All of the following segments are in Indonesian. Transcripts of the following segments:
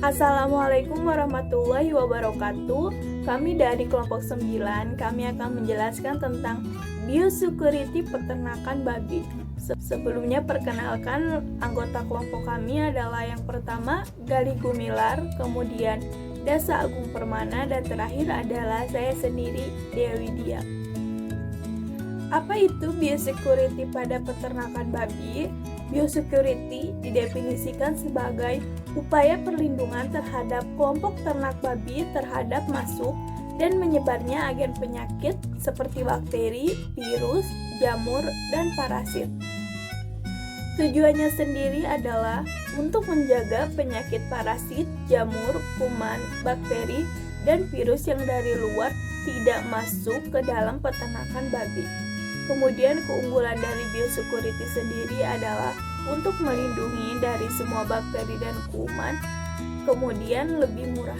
Assalamualaikum warahmatullahi wabarakatuh. Kami dari kelompok 9, kami akan menjelaskan tentang biosecurity peternakan babi. Sebelumnya perkenalkan anggota kelompok kami adalah yang pertama Galih Gumilar, kemudian Dasa Agung Permana, dan terakhir adalah saya sendiri, Dewi Dia. Apa itu biosecurity pada peternakan babi? Biosecurity didefinisikan sebagai upaya perlindungan terhadap kelompok ternak babi terhadap masuk dan menyebarnya agen penyakit seperti bakteri, virus, jamur, dan parasit. Tujuannya sendiri adalah untuk menjaga penyakit parasit, jamur, kuman, bakteri, dan virus yang dari luar tidak masuk ke dalam peternakan babi. Kemudian keunggulan dari biosecurity sendiri adalah untuk melindungi dari semua bakteri dan kuman, kemudian lebih murah.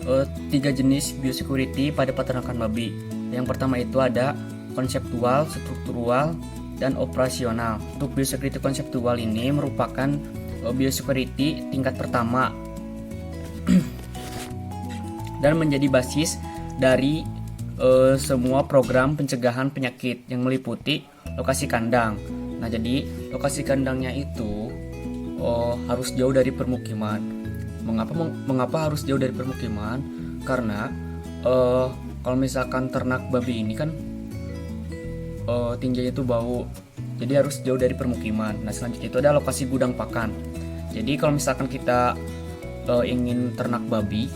3 jenis biosecurity pada peternakan babi. Yang pertama itu ada konseptual, struktural, dan operasional. Untuk biosecurity konseptual ini merupakan biosecurity tingkat pertama dan menjadi basis dari semua program pencegahan penyakit yang meliputi lokasi kandang. Nah, jadi lokasi kandangnya itu harus jauh dari permukiman. Mengapa harus jauh dari permukiman? Karena kalau misalkan ternak babi ini kan tingginya itu bau, jadi harus jauh dari permukiman. Nah, selanjutnya itu ada lokasi gudang pakan. Jadi kalau misalkan kita ingin ternak babi,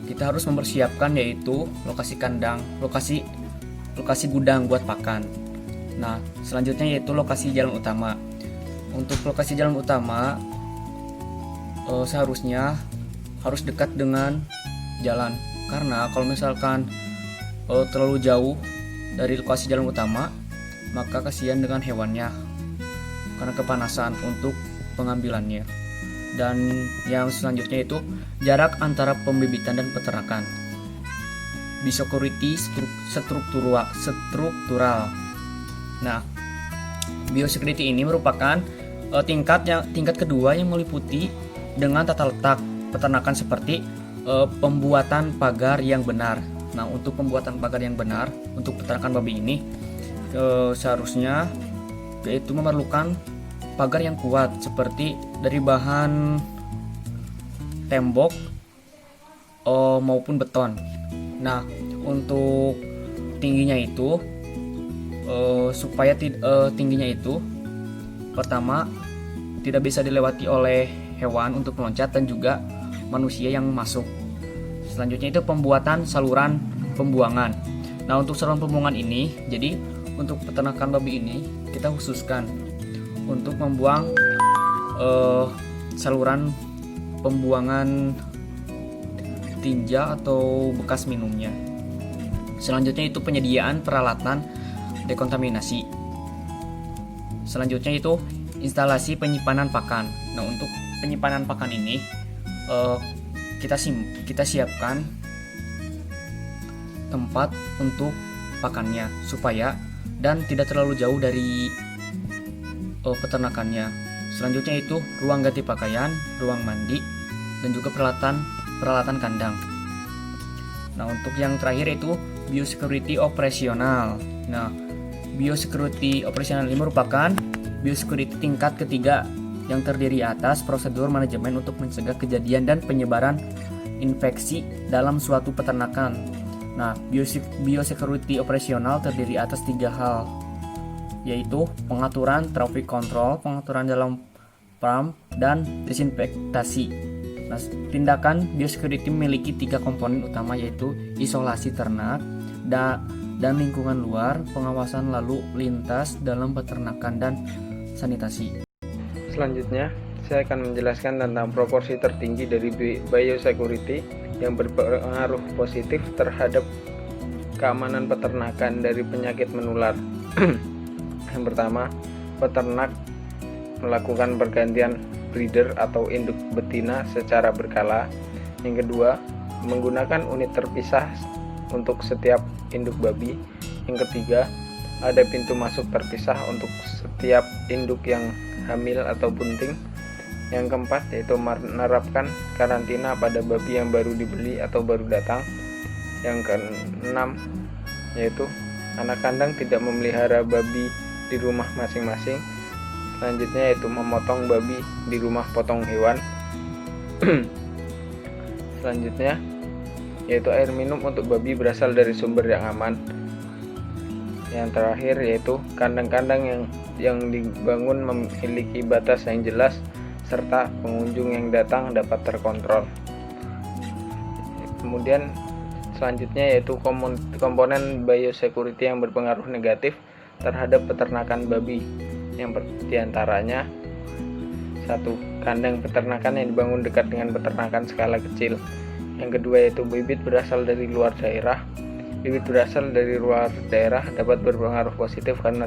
kita harus mempersiapkan yaitu lokasi kandang, lokasi gudang buat pakan. Nah, selanjutnya yaitu lokasi jalan utama. Untuk lokasi jalan utama seharusnya harus dekat dengan jalan, karena kalau misalkan terlalu jauh dari lokasi jalan utama, maka kasihan dengan hewannya karena kepanasan untuk pengambilannya. Dan yang selanjutnya itu jarak antara pembibitan dan peternakan. Biosecurity struktural. Nah, biosecurity ini merupakan tingkat kedua yang meliputi dengan tata letak peternakan seperti pembuatan pagar yang benar. Nah, untuk pembuatan pagar yang benar untuk peternakan babi ini seharusnya yaitu memerlukan pagar yang kuat seperti dari bahan tembok maupun beton. Nah, untuk tingginya itu supaya tingginya itu pertama tidak bisa dilewati oleh hewan untuk meloncat dan juga manusia yang masuk. Selanjutnya itu pembuatan saluran pembuangan. Nah, untuk saluran pembuangan ini, jadi untuk peternakan babi ini kita khususkan untuk membuang saluran pembuangan tinja atau bekas minumnya. Selanjutnya itu penyediaan peralatan dekontaminasi. Selanjutnya itu instalasi penyimpanan pakan. Nah, untuk penyimpanan pakan ini kita siapkan tempat untuk pakannya supaya dan tidak terlalu jauh dari peternakannya. Selanjutnya itu ruang ganti pakaian, ruang mandi, dan juga peralatan kandang. Nah, untuk yang terakhir itu biosecurity operasional. Nah, biosecurity operasional ini merupakan biosecurity tingkat ketiga yang terdiri atas prosedur manajemen untuk mencegah kejadian dan penyebaran infeksi dalam suatu peternakan. Nah, biosecurity operasional terdiri atas 3 hal, yaitu pengaturan traffic control, pengaturan dalam farm, dan desinfektasi. Nah, tindakan biosecurity memiliki 3 komponen utama, yaitu isolasi ternak dan lingkungan luar, pengawasan lalu lintas dalam peternakan, dan sanitasi. Selanjutnya, saya akan menjelaskan tentang proporsi tertinggi dari biosecurity yang berpengaruh positif terhadap keamanan peternakan dari penyakit menular. Yang pertama, peternak melakukan pergantian breeder atau induk betina secara berkala. Yang kedua, menggunakan unit terpisah untuk setiap induk babi. Yang ketiga, ada pintu masuk terpisah untuk setiap induk yang hamil atau bunting. Yang keempat yaitu menerapkan karantina pada babi yang baru dibeli atau baru datang. Yang keenam yaitu anak kandang tidak memelihara babi di rumah masing-masing. Selanjutnya yaitu memotong babi di rumah potong hewan. Selanjutnya yaitu air minum untuk babi berasal dari sumber yang aman. Yang terakhir yaitu kandang-kandang yang dibangun memiliki batas yang jelas serta pengunjung yang datang dapat terkontrol. Kemudian selanjutnya yaitu komponen biosecurity yang berpengaruh negatif terhadap peternakan babi. Yang diantaranya 1. Kandang peternakan yang dibangun dekat dengan peternakan skala kecil. Yang kedua yaitu bibit berasal dari luar daerah. Bibit berasal dari luar daerah dapat berpengaruh positif karena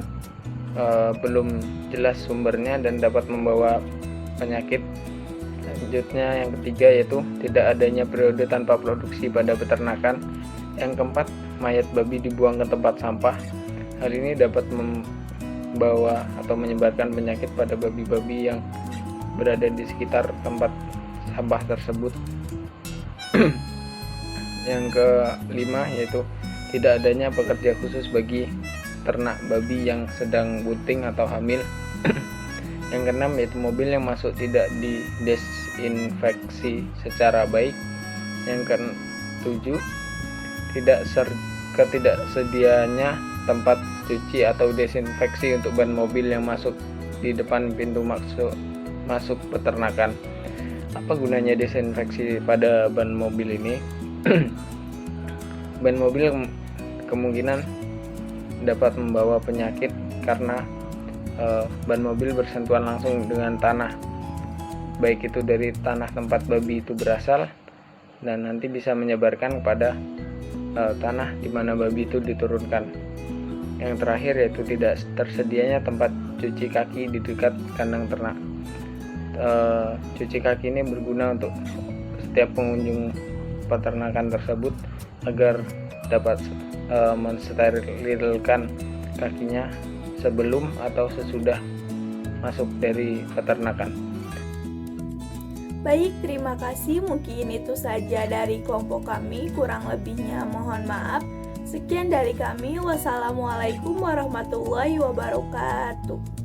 belum jelas sumbernya dan dapat membawa penyakit. Selanjutnya yang ketiga yaitu tidak adanya periode tanpa produksi pada peternakan. Yang keempat, mayat babi dibuang ke tempat sampah. Hal ini dapat membawa atau menyebarkan penyakit pada babi-babi yang berada di sekitar tempat sampah tersebut. Yang kelima yaitu tidak adanya pekerja khusus bagi ternak babi yang sedang bunting atau hamil. Yang keenam yaitu mobil yang masuk tidak didesinfeksi secara baik. Yang ketujuh, ketidaksediaannya tempat cuci atau desinfeksi untuk ban mobil yang masuk di depan pintu masuk peternakan. Apa gunanya desinfeksi pada ban mobil ini? Ban mobil kemungkinan dapat membawa penyakit karena ban mobil bersentuhan langsung dengan tanah, baik itu dari tanah tempat babi itu berasal dan nanti bisa menyebarkan kepada tanah di mana babi itu diturunkan. Yang terakhir yaitu tidak tersedianya tempat cuci kaki di dekat kandang ternak. Cuci kaki ini berguna untuk setiap pengunjung peternakan tersebut agar dapat mensterilkan kakinya sebelum atau sesudah masuk dari peternakan. Baik, terima kasih. Mungkin itu saja dari kelompok kami. Kurang lebihnya mohon maaf. Sekian dari kami. Wassalamualaikum warahmatullahi wabarakatuh.